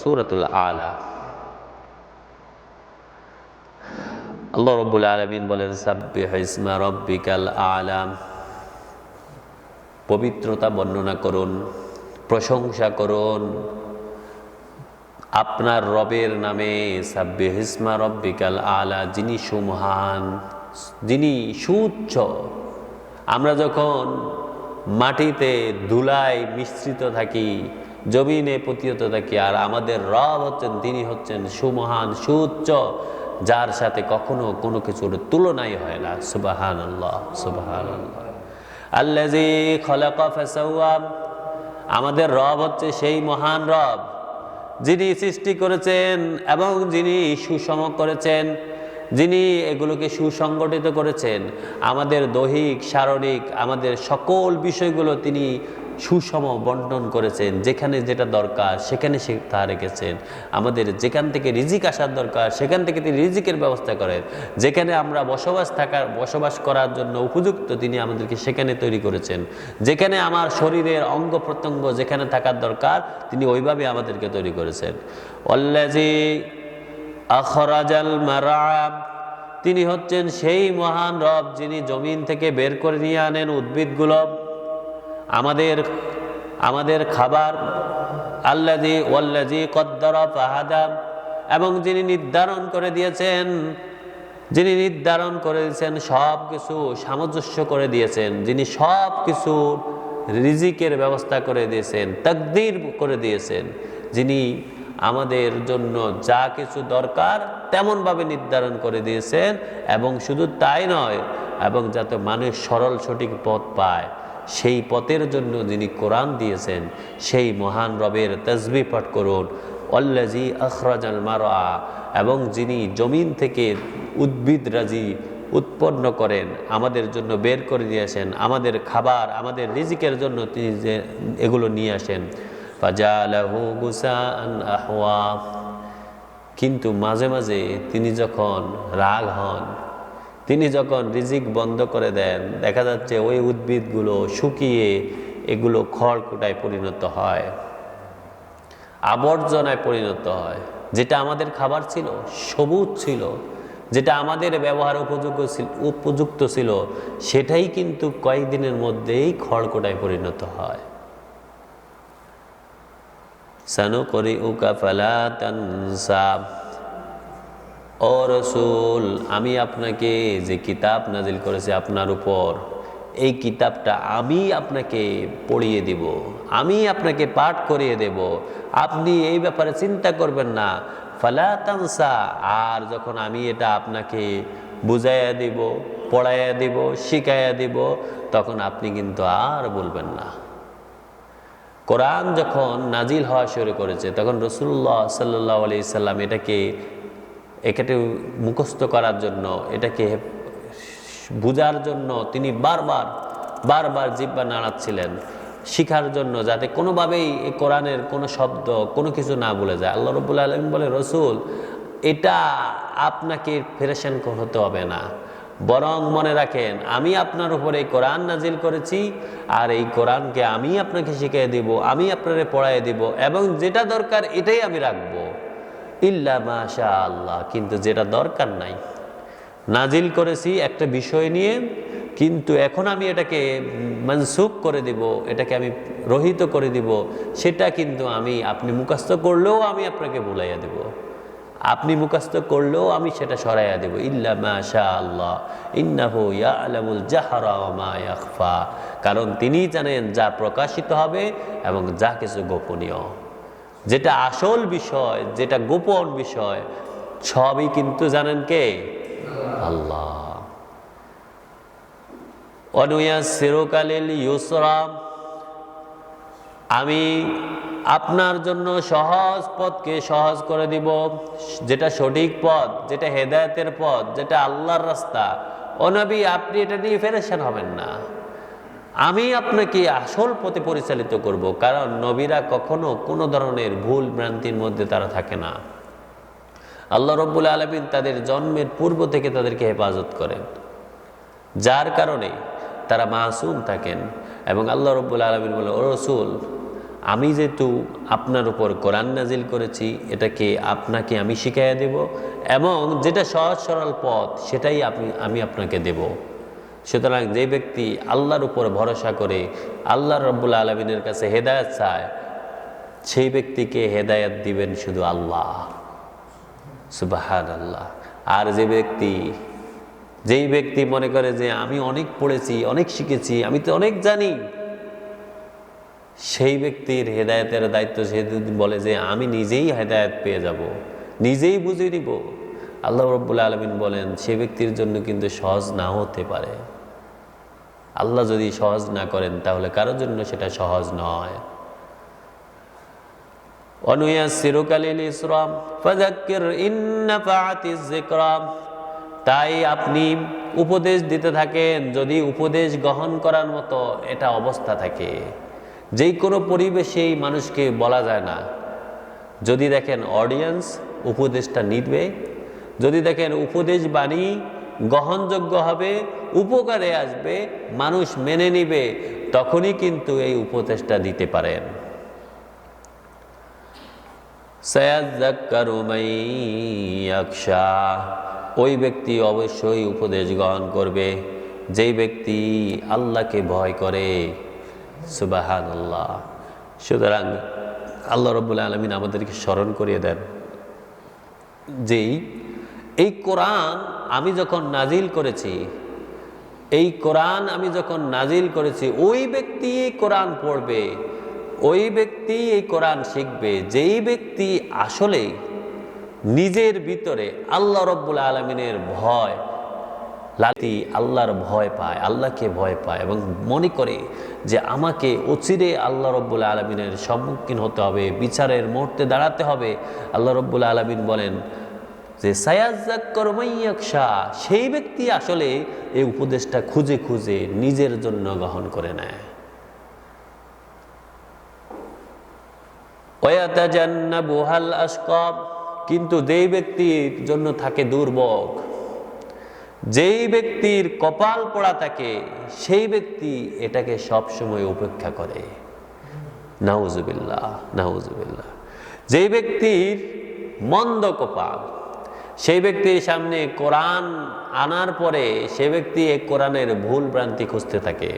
সূরাতুল আলা। আল্লাহ রাব্বুল আলামিন বলেন, সাব্বিহ ইসমা রাব্বিকাল আলা, পবিত্রতা বর্ণনা করুন, প্রশংসা করুন আপনার রবের নামে। সাব্বিহ ইসমা রাব্বিকাল আলা, যিনি সুমহান, যিনি সুউচ্চ। আমরা যখন মাটিতে ধুলায় মিশ্রিত থাকি, জমিনে পতিত থাকি, আর আমাদের রব হচ্ছেন, তিনি হচ্ছেন সুমহান, সুউচ্চ, যার সাথে কখনো কোনো কিছুর তুলনাই হয় না। সুবহানাল্লাহ, সুবহানাল্লাহ। আল্লাযী খালাকা ফাসাওয়া, আমাদের রব হচ্ছে সেই মহান রব যিনি সৃষ্টি করেছেন এবং যিনি সুষম করেছেন, যিনি এগুলোকে সুসংগঠিত করেছেন। আমাদের দৈহিক, শারীরিক, আমাদের সকল বিষয়গুলো তিনি সুষম বন্টন করেছেন। যেখানে যেটা দরকার সেখানে সে তা রেখেছেন। আমাদের যেখান থেকে রিজিক আসার দরকার সেখান থেকে তিনি রিজিকের ব্যবস্থা করেন। যেখানে আমরা বসবাস করার জন্য উপযুক্ত তিনি আমাদেরকে সেখানে তৈরি করেছেন। যেখানে আমার শরীরের অঙ্গ প্রত্যঙ্গ যেখানে থাকার দরকার তিনি ওইভাবে আমাদেরকে তৈরি করেছেন। আল্লাযী আখরাজাল মারআ, তিনি হচ্ছেন সেই মহান রব যিনি জমিন থেকে বের করে নিয়ে আনেন উদ্ভিদগুলো, আমাদের খাবার। ওয়াল্লাযী কদ্দারা ফাহাদা, এবং যিনি নির্ধারণ করে দিয়েছেন সব কিছু সামঞ্জস্য করে দিয়েছেন, যিনি সব কিছু রিজিকের ব্যবস্থা করে দিয়েছেন, তাকদীর করে দিয়েছেন, যিনি আমাদের জন্য যা কিছু দরকার তেমনভাবে নির্ধারণ করে দিয়েছেন। এবং শুধু তাই নয়, এবং যাতে মানুষ সরল সঠিক পথ পায় সেই পথের জন্য যিনি কোরআন দিয়েছেন, সেই মহান রবের তাসবিহ পাঠ করুন। আল্লাযী আখরাজাল মারআ, এবং যিনি জমিন থেকে উদ্ভিদ রাজি উৎপন্ন করেন, আমাদের জন্য বের করে দিয়েছেন, আমাদের খাবার, আমাদের রিজিকের জন্য তিনি যে এগুলো নিয়ে আসেন। ফাজালাহু গুসাআন আহওয়া, কিন্তু মাঝে মাঝে তিনি যখন রাগ হন, তিনি যখন রিজিক বন্ধ করে দেন, দেখা যাচ্ছে ওই উদ্ভিদগুলো শুকিয়ে এগুলো খড়কুটায় পরিণত হয়, আবর্জনায় পরিণত হয়। যেটা আমাদের খাবার ছিল, সবুজ ছিল, যেটা আমাদের ব্যবহার উপযুক্ত ছিল, সেটাই কিন্তু কয়েকদিনের মধ্যেই খড়কুটায় পরিণত হয়। সানুকরিউকা ফালা তানসা, ও রাসূল, আমি আপনাকে যে কিতাব নাজিল করেছি আপনার উপর, এই কিতাবটা আমি আপনাকে পড়িয়ে দিব, আমি আপনাকে পাঠ করিয়ে দেব, আপনি এই ব্যাপারে চিন্তা করবেন না। ফালা তানসা, আর যখন আমি এটা আপনাকে বুঝাইয়া দিব, পড়াইয়া দিব, শিখাইয়া দিব, তখন আপনি কিন্তু আর বলবেন না। কোরআন যখন নাজিল হওয়া শুরু করেছে তখন রাসূলুল্লাহ সাল্লাল্লাহু আলাইহি সাল্লাম এটাকে মুখস্থ করার জন্য, এটাকে বুঝার জন্য তিনি বারবার জিহ্বা নাড়াচ্ছিলেন, শিখার জন্য, যাতে কোনোভাবেই এই কোরআনের কোনো শব্দ, কোনো কিছু না ভুলে যায়। আল্লাহ রাব্বুল আলামিন বলে, রাসূল, এটা আপনাকে পেরেশান হতে হবে না, বরং মনে রাখেন আমি আপনার উপরে এই কোরআন নাজিল করেছি, আর এই কোরআনকে আমি আপনাকে শিখিয়ে দেব, আমি আপনারে পড়াই দেব, এবং যেটা দরকার এটাই আমি রাখবো, ইল্লা মাশা আল্লাহ, কিন্তু যেটা দরকার নাই। নাজিল করেছি একটা বিষয় নিয়ে, কিন্তু এখন আমি এটাকে মনসুখ করে দিব, এটাকে আমি রহিত করে দিব, সেটা কিন্তু আপনি মুখস্থ করলেও আমি আপনাকে ভুলাইয়া দেব, আপনি মুখস্থ করলেও আমি সেটা সরাইয়া দেব। ইল্লা মাশা আল্লাহ ইন্নাহু ইয়ালামুল জাহরা ওয়া মা ইয়াখফা, কারণ তিনি জানেন যা প্রকাশিত হবে এবং যা কিছু গোপনীয়, যেটা আসল বিষয়, যেটা গোপন বিষয়, সবই কিন্তু জানেন কে? আল্লাহ। অনুয়াসসিরুকা লিল ইউসরা, আমি আপনার জন্য সহজ পথকে সহজ করে দিব, যেটা সঠিক পথ, যেটা হেদায়েতের পথ, যেটা আল্লাহর রাস্তা। ও নবী, আপনি এটা নিয়ে পেরেশান হবেন না, আমি আপনাকে আসল পথে পরিচালিত করব, কারণ নবীরা কখনো কোনো ধরনের ভুল ভ্রান্তির মধ্যে তারা থাকে না। আল্লাহ রাব্বুল আলামিন তাদের জন্মের পূর্ব থেকে তাদেরকে হেফাজত করেন, যার কারণে তারা মাসুম থাকেন। এবং আল্লাহ রাব্বুল আলামিন বলে, ও রাসূল, আমি যেহেতু আপনার উপর কোরআন নাজিল করেছি, এটাকে আপনাকে আমি শিখাইয়া দেব, এবং যেটা সহজ সরল পথ সেটাই আমি আপনাকে দেব। সুতরাং যে ব্যক্তি আল্লাহর উপর ভরসা করে আল্লাহ রাব্বুল আলামিনের কাছে হেদায়েত চায়, সেই ব্যক্তিকে হেদায়েত দিবেন শুধু আল্লাহ। সুবহানাল্লাহ। আর যেই ব্যক্তি মনে করে যে আমি অনেক পড়েছি, অনেক শিখেছি, আমি তো অনেক জানি, সেই ব্যক্তির হেদায়েতের দায়িত্ব সে যদি বলে যে আমি নিজেই হেদায়েত পেয়ে যাব, নিজেই বুঝে নিব, আল্লাহ রাব্বুল আলামিন বলেন সে ব্যক্তির জন্য কিন্তু সহজ না হতে পারে। আল্লাহ যদি সহজ না করেন তাহলে কারোর জন্য সেটা সহজ নয়। অনুয়াসসিরুকা লিল ইসরা ফাযাক্কির ইন নাফাআতিজ যিকরা। তাই আপনি উপদেশ দিতে থাকেন যদি উপদেশ গ্রহণ করার মতো এটা অবস্থা থাকে। যেই কোনো পরিবেশেই মানুষকে বলা যায় না, যদি দেখেন অডিয়েন্স উপদেশটা নিবে, যদি দেখেন উপদেশ বাণী গ্রহণযোগ্য হবে, উপকারে আসবে, মানুষ মেনে নিবে, তখনই কিন্তু এই উপদেশটা দিতে পারেন। সায়াযাক্কারু মান ইয়াখশা। ওই ব্যক্তি অবশ্যই উপদেশ গ্রহণ করবে যেই ব্যক্তি আল্লাহকে ভয় করে। সুবহানাল্লাহ। সুতরাং আল্লাহ রাব্বুল আলামিন আমাদেরকে স্মরণ করিয়ে দেন যে এই কোরআন আমি যখন নাজিল করেছি, ওই ব্যক্তি এই কোরআন পড়বে, ওই ব্যক্তি এই কোরআন শিখবে যেই ব্যক্তি আসলে নিজের ভিতরে আল্লাহ রাব্বুল আলামিনের ভয়, আল্লাহর ভয় পায়, আল্লাহকে ভয় পায়, এবং মনে করে যে আমাকে অচিরে আল্লাহ রাব্বুল আলামিনের সম্মুখীন হতে হবে, বিচারের মুহূর্তে দাঁড়াতে হবে। আল্লাহ রাব্বুল আলামিন বলেন যে সায়াযাক্কারু মান ইয়াখশা, সেই ব্যক্তি আসলে এই উপদেশটা খুঁজে খুঁজে নিজের জন্য গ্রহণ করে নেয়। ওয়ায়াতাজান্নাবুহাল আশকা। কিন্তু যেই ব্যক্তির জন্য থাকে দুর্ভোগ, যেই ব্যক্তির কপাল পোড়া থাকে, সেই ব্যক্তি এটাকে সবসময় উপেক্ষা করে। নাউজুবিল্লাহ, নাউজুবিল্লাহ। যেই ব্যক্তির মন্দ কপাল, সেই ব্যক্তির সামনে কোরআন আনার পরে সে ব্যক্তি এই কোরআনের ভুল ভ্রান্তি খুঁজতে থাকে,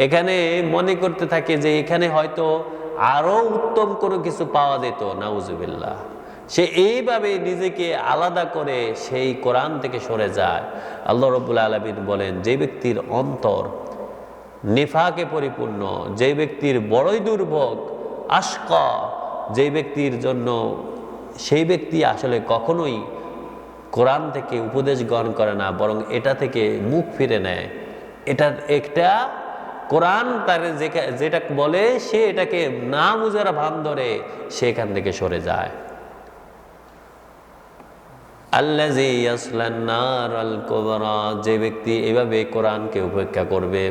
এখানে মনে করতে থাকে যে এখানে হয়তো আরো উত্তম কোনো কিছু পাওয়া যেত। নাউজুবিল্লাহ। সে এইভাবে নিজেকে আলাদা করে সেই কোরআন থেকে সরে যায়। আল্লাহ রাব্বুল আলামিন বলেন যে ব্যক্তির অন্তর নিফাকে পরিপূর্ণ, যে ব্যক্তির বড়ই দুর্ভোগ, আশকা, যে ব্যক্তির জন্য সেই ব্যক্তি আসলে কখনোই কোরআন থেকে উপদেশ গ্রহণ করে না, বরং এটা থেকে মুখ ফিরে নেয়। এটা একটা কোরআন তার যেটা বলে সে এটাকে না বুঝার ভান ধরে সে এখান থেকে সরে যায়। আল্লাযী ইয়াসলান নারাল কুবরা। যে ব্যক্তি এভাবে কোরআনকে উপেক্ষা করবে,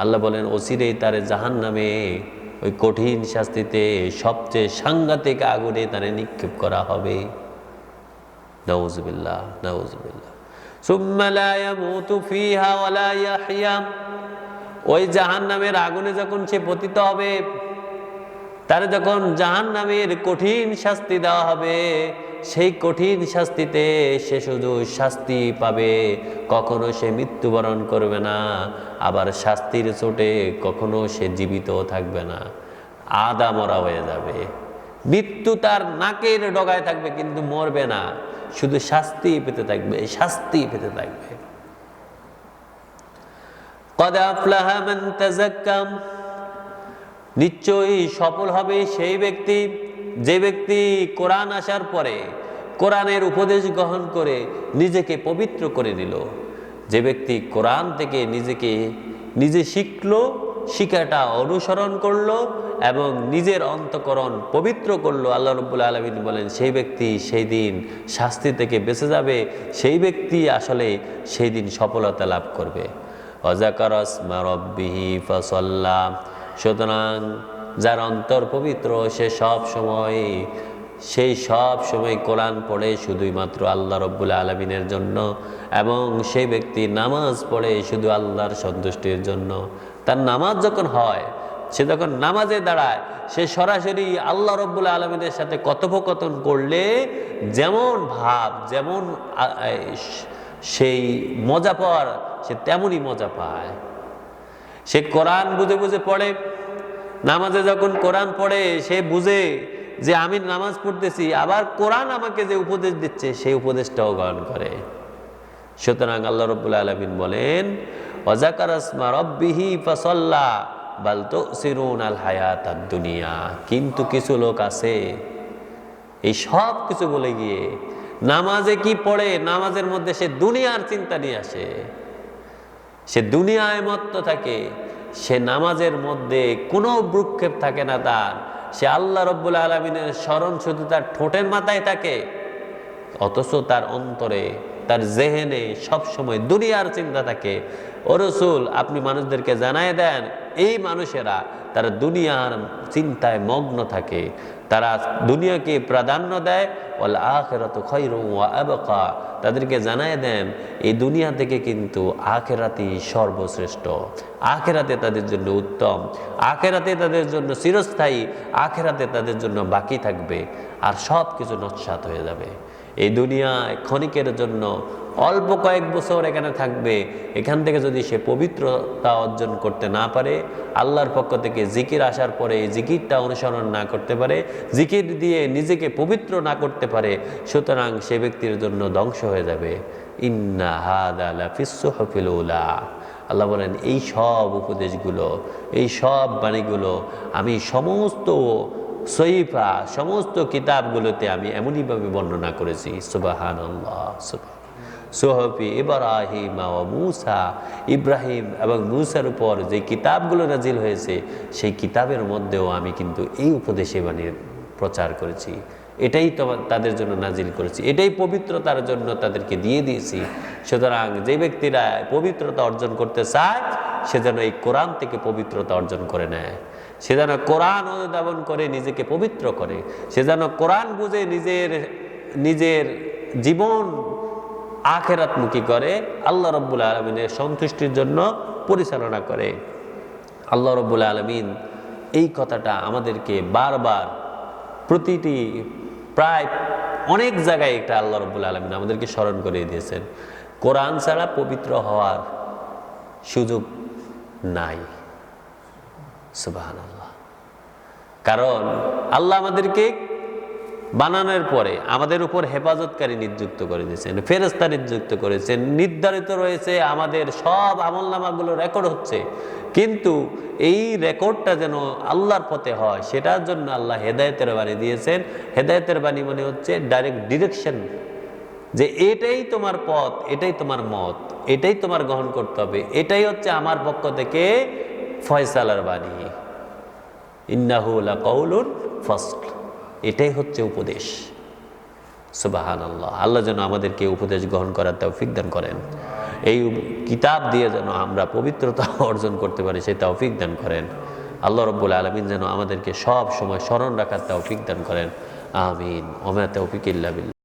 আল্লাহ বলেন অচিরেই তার জাহান্নামে ওই কঠিন শাস্তিতে সবচেয়ে সাংঘাতিক আগুনে তারে নিক্ষেপ করা হবে। নাউজুবিল্লাহ, নাউজুবিল্লাহ। সুম্মা লা ইয়ামুতু ফিহা ওয়া লা ইয়াহইয়া। ওই জাহান্নামের আগুনে যখন সে পতিত হবে, তার যখন জাহান্নামের কঠিন শাস্তি দেওয়া হবে, সেই কঠিন শাস্তিতে সে শুধু শাস্তি পাবে, কখনো সে মৃত্যুবরণ করবে না, আবার শাস্তির চোটে কখনো সে জীবিত থাকবে না, আদা মরা হয়ে যাবে। মৃত্যু তার নাকের ডগায় থাকবে কিন্তু মরবে না, শুধু শাস্তি পেতে থাকবে, শাস্তি পেতে থাকবে। قد أفلح من تزكى। নিশ্চয়ই সফল হবে সেই ব্যক্তি যে ব্যক্তি কোরআন আসার পরে কোরআনের উপদেশ গ্রহণ করে নিজেকে পবিত্র করে নিল। যে ব্যক্তি কোরআন থেকে নিজে শিখলো, শিখাটা অনুসরণ করলো এবং নিজের অন্তঃকরণ পবিত্র করলো, আল্লাহ রাব্বুল আলামিন বলেন সেই ব্যক্তি সেই দিন শাস্তি থেকে বেঁচে যাবে, সেই ব্যক্তি আসলে সেই দিন সফলতা লাভ করবে। ওয়াযাকারা ইসমা রাব্বিহি ফাসাল্লা। সুতরাং যার অন্তর পবিত্র সে সব সময় কোরআন পড়ে শুধুই মাত্র আল্লাহ রাব্বুল আলামিনের জন্য, এবং সেই ব্যক্তি নামাজ পড়ে শুধু আল্লাহর সন্তুষ্টির জন্য। তার নামাজ যখন হয় সে যখন নামাজে দাঁড়ায় সে সরাসরি আল্লাহ রব্বুল আলমিনের সাথে কথোপকথন করলে যেমন ভাব, যেমন সেই মজা পাওয়ার, সে তেমনই মজা পায়। সে কোরআন বুঝে বুঝে পড়ে, নামাজে যখন কোরআন পড়ে সে বুঝে যে আমি নামাজ পড়তেছি, আবার কোরআন আমাকে যে উপদেশ দিচ্ছে সেই উপদেশটাও গ্রহণ করে। সুতরাং আল্লাহ রাব্বুল আলামিন বলেন ওয়াজাকারা ইসমা রাব্বিহি ফাসাল্লা বাল তুসিরুনাল হায়াতাদ দুনিয়া। কিন্তু কিছু লোক আছে এই সব কিছু বলে গিয়ে নামাজে কি পড়ে, নামাজের মধ্যে সে দুনিয়ার চিন্তা নিয়ে আসে, সে দুনিয়ায় মত্ত থাকে, সে নামাজের মধ্যে কোনো ভ্রুক্ষেপ থাকে না তার, সে আল্লাহ রব্বুল আলামিনের স্মরণ শুধু তার ঠোঁটের মাথায় থাকে, অথচ তার অন্তরে, তার জেহেনে সবসময় দুনিয়ার চিন্তা থাকে। ও রাসূল, আপনি মানুষদেরকে জানায় দেন এই মানুষেরা তারা দুনিয়ার চিন্তায় মগ্ন থাকে, তারা দুনিয়াকে প্রাধান্য দেয়। ওয়াল আখিরাতু খায়রুন ওয়া আবকা, তাদেরকে জানায় দেন এই দুনিয়া থেকে কিন্তু আখিরাতই সর্বশ্রেষ্ঠ, আখিরাতে তাদের জন্য উত্তম, আখিরাতে তাদের জন্য চিরস্থায়ী, আখিরাতে তাদের জন্য বাকি থাকবে, আর সব কিছু নস্যাৎ হয়ে যাবে। এই দুনিয়ায় ক্ষণিকের জন্য অল্প কয়েক বছর এখানে থাকবে, এখান থেকে যদি সে পবিত্রতা অর্জন করতে না পারে, আল্লাহর পক্ষ থেকে জিকির আসার পরে এই জিকিরটা অনুসরণ না করতে পারে, জিকির দিয়ে নিজেকে পবিত্র না করতে পারে, সুতরাং সে ব্যক্তির জন্য ধ্বংস হয়ে যাবে। ইন্না হাদা লাফিস সুহুফিল উলা। আল্লাহ বলেন এই সব উপদেশগুলো, এই সব বাণীগুলো আমি সমস্ত সহিফা, সমস্ত কিতাবগুলোতে আমি এমনইভাবে বর্ণনা করেছি। সুবহানাল্লাহ। সুহফি ইব্রাহিম ওয়া মূসা, ইব্রাহিম এবং মূসার উপর যে কিতাবগুলো নাজিল হয়েছে সেই কিতাবের মধ্যেও আমি কিন্তু এই উপদেশে বাণীর প্রচার করেছি, এটাই তো তাদের জন্য নাজিল করেছি, এটাই পবিত্রতার জন্য তাদেরকে দিয়ে দিয়েছি। সুতরাং যে ব্যক্তিরা পবিত্রতা অর্জন করতে চায় সে যেন এই কোরআন থেকে পবিত্রতা অর্জন করে নেয়, সে যেন কোরআন অনুধাবন করে নিজেকে পবিত্র করে, সে যেন কোরআন বুঝে নিজের জীবন আখিরাতমুখী করে, আল্লাহ রাব্বুল আলামিনের সন্তুষ্টির জন্য পরিচালনা করে। আল্লাহ রাব্বুল আলামিন এই কথাটা আমাদেরকে বারবার, প্রতিটি প্রায় অনেক জায়গায় এটা আল্লাহ রাব্বুল আলামিন আমাদেরকে স্মরণ করে দিয়েছেন। কোরআন ছাড়া পবিত্র হওয়ার সুযোগ নাই। সুবহানাল্লাহ। কারণ আল্লাহ আমাদেরকে বানানোর পরে আমাদের উপর হেফাজতকারী নিযুক্ত করে দিয়েছেন, ফেরেশতা নিযুক্ত করেছেন, নির্ধারিত রয়েছে আমাদের সব আমলনামাগুলো রেকর্ড হচ্ছে, কিন্তু এই রেকর্ডটা যেন আল্লাহর পথে হয় সেটার জন্য আল্লাহ হেদায়েতের বাণী দিয়েছেন। হেদায়েতের বাণী মানে হচ্ছে ডাইরেক্ট ডিরেকশন, যে এটাই তোমার পথ, এটাই তোমার মত, এটাই তোমার গ্রহণ করতে হবে, এটাই হচ্ছে আমার পক্ষ থেকে ফয়সালার বাণী। ইন্নাহু লাকাউলুন ফাসল, এটাই হচ্ছে উপদেশ। সুবহানাল্লাহ। আল্লাহ যেন আমাদেরকে উপদেশ গ্রহণ করার তৌফিক দান করেন, এই কিতাব দিয়ে যেন আমরা পবিত্রতা অর্জন করতে পারি সেই তৌফিক দান করেন। আল্লাহ রাব্বুল আলামিন যেন আমাদেরকে সব সময় স্মরণ রাখার তৌফিক দান করেন। আমিন। ওয়া মা তাওফিক ইল্লা বিল্লাহ।